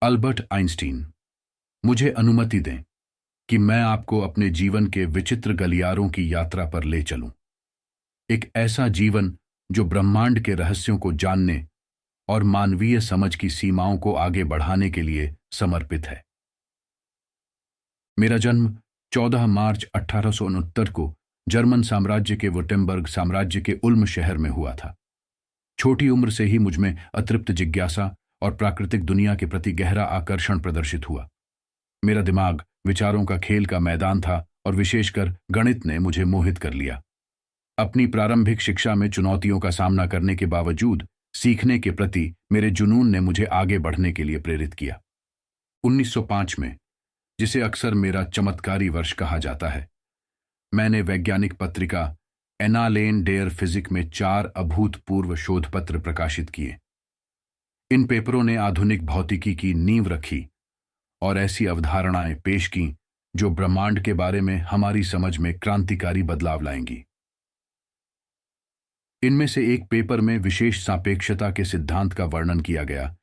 Albert Einstein, मुझे अनुमति दें कि मैं आपको अपने जीवन के विचित्र गलियारों की यात्रा पर ले चलूं। एक ऐसा जीवन जो ब्रह्मांड के रहस्यों को जानने और मानवीय समझ की सीमाओं को आगे बढ़ाने के लिए समर्पित है। मेरा जन्म 14 मार्च 1869 को जर्मन साम्राज्य के वुटेम्बर्ग साम्राज्य के उल्म शहर में हुआ था। छोटी उम्र से ही मुझमें अतृप्त जिज्ञासा और प्राकृतिक दुनिया के प्रति गहरा आकर्षण प्रदर्शित हुआ। मेरा दिमाग विचारों का खेल का मैदान था और विशेषकर गणित ने मुझे मोहित कर लिया। अपनी प्रारंभिक शिक्षा में चुनौतियों का सामना करने के बावजूद सीखने के प्रति मेरे जुनून ने मुझे आगे बढ़ने के लिए प्रेरित किया। 1905 में, जिसे अक्सर मेरा चमत्कारी वर्ष कहा जाता है, मैंने वैज्ञानिक पत्रिका एनालेन डेयर फिजिक में 4 अभूतपूर्व शोधपत्र प्रकाशित किए। इन पेपरों ने आधुनिक भौतिकी की नींव रखी और ऐसी अवधारणाएं पेश की जो ब्रह्मांड के बारे में हमारी समझ में क्रांतिकारी बदलाव लाएंगी। इनमें से एक पेपर में विशेष सापेक्षता के सिद्धांत का वर्णन किया गया,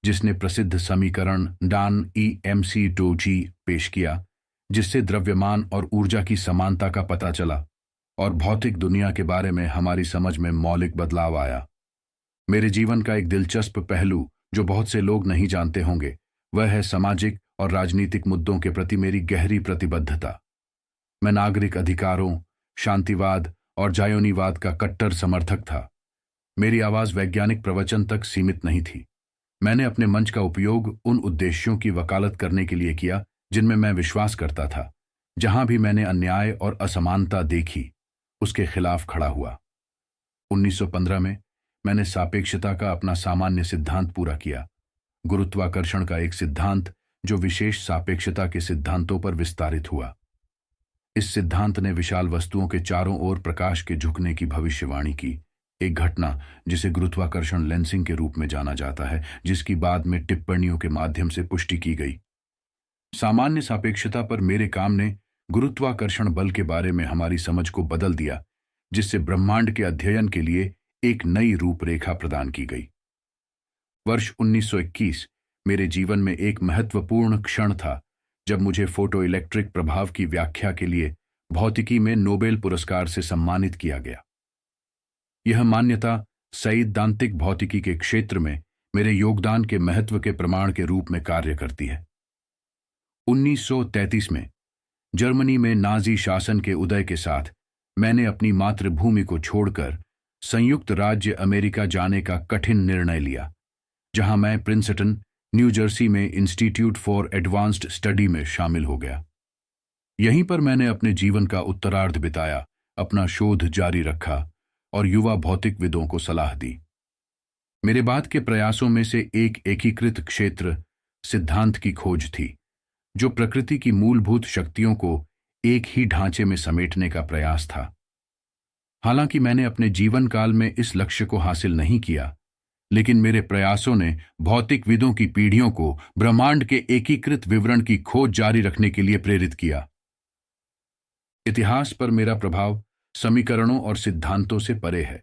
जिसने प्रसिद्ध समीकरण डान EMC2G पेश किया, जिससे द्रव्यमान और ऊर्जा की समानता का पता चला और भौतिक दुनिया के बारे में हमारी समझ में मौलिक बदलाव आया। मेरे जीवन का एक दिलचस्प पहलू जो बहुत से लोग नहीं जानते होंगे, वह है सामाजिक और राजनीतिक मुद्दों के प्रति मेरी गहरी प्रतिबद्धता। मैं नागरिक अधिकारों, शांतिवाद और जायोनीवाद का कट्टर समर्थक था। मेरी आवाज वैज्ञानिक प्रवचन तक सीमित नहीं थी। मैंने अपने मंच का उपयोग उन उद्देश्यों की वकालत करने के लिए किया जिनमें मैं विश्वास करता था। जहां भी मैंने अन्याय और असमानता देखी, उसके खिलाफ खड़ा हुआ। 1915 में मैंने सापेक्षता का अपना सामान्य सिद्धांत पूरा किया, गुरुत्वाकर्षण का एक सिद्धांत जो विशेष सापेक्षता के सिद्धांतों पर विस्तारित हुआ। इस सिद्धांत ने विशाल वस्तुओं के चारों ओर प्रकाश के झुकने की भविष्यवाणी की, एक घटना जिसे गुरुत्वाकर्षण लेंसिंग के रूप में जाना जाता है, जिसकी बाद में टिप्पणियों के माध्यम से पुष्टि की गई। सामान्य सापेक्षता पर मेरे काम ने गुरुत्वाकर्षण बल के बारे में हमारी समझ को बदल दिया, जिससे ब्रह्मांड के अध्ययन के लिए एक नई रूपरेखा प्रदान की गई। वर्ष 1921 मेरे जीवन में एक महत्वपूर्ण क्षण था, जब मुझे फोटो इलेक्ट्रिक प्रभाव की व्याख्या के लिए भौतिकी में नोबेल पुरस्कार से सम्मानित किया गया। यह मान्यता सैद्धांतिक भौतिकी के क्षेत्र में मेरे योगदान के महत्व के प्रमाण के रूप में कार्य करती है। 1933 में जर्मनी में नाजी शासन के उदय के साथ मैंने अपनी मातृभूमि को छोड़कर संयुक्त राज्य अमेरिका जाने का कठिन निर्णय लिया, जहां मैं प्रिंसटन, न्यू जर्सी में इंस्टीट्यूट फॉर एडवांस्ड स्टडी में शामिल हो गया। यहीं पर मैंने अपने जीवन का उत्तरार्ध बिताया, अपना शोध जारी रखा और युवा भौतिकविदों को सलाह दी। मेरे बाद के प्रयासों में से एक एकीकृत क्षेत्र सिद्धांत की खोज थी, जो प्रकृति की मूलभूत शक्तियों को एक ही ढांचे में समेटने का प्रयास था। हालांकि मैंने अपने जीवन काल में इस लक्ष्य को हासिल नहीं किया, लेकिन मेरे प्रयासों ने भौतिकविदों की पीढ़ियों को ब्रह्मांड के एकीकृत विवरण की खोज जारी रखने के लिए प्रेरित किया। इतिहास पर मेरा प्रभाव समीकरणों और सिद्धांतों से परे है।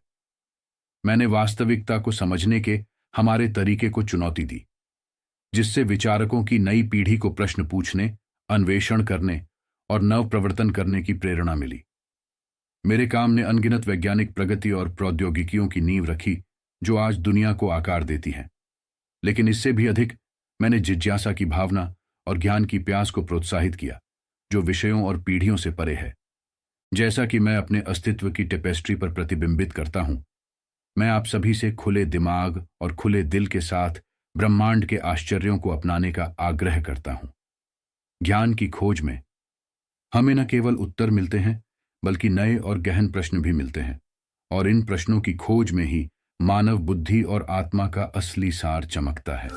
मैंने वास्तविकता को समझने के हमारे तरीके को चुनौती दी, जिससे विचारकों की नई पीढ़ी को प्रश्न पूछने, अन्वेषण करने और नव प्रवर्तन करने की प्रेरणा मिली। मेरे काम ने अनगिनत वैज्ञानिक प्रगति और प्रौद्योगिकियों की नींव रखी जो आज दुनिया को आकार देती हैं। लेकिन इससे भी अधिक मैंने जिज्ञासा की भावना और ज्ञान की प्यास को प्रोत्साहित किया, जो विषयों और पीढ़ियों से परे है। जैसा कि मैं अपने अस्तित्व की टेपेस्ट्री पर प्रतिबिंबित करता हूं, मैं आप सभी से खुले दिमाग और खुले दिल के साथ ब्रह्मांड के आश्चर्यों को अपनाने का आग्रह करता हूं। ज्ञान की खोज में हमें न केवल उत्तर मिलते हैं, बल्कि नए और गहन प्रश्न भी मिलते हैं, और इन प्रश्नों की खोज में ही मानव बुद्धि और आत्मा का असली सार चमकता है।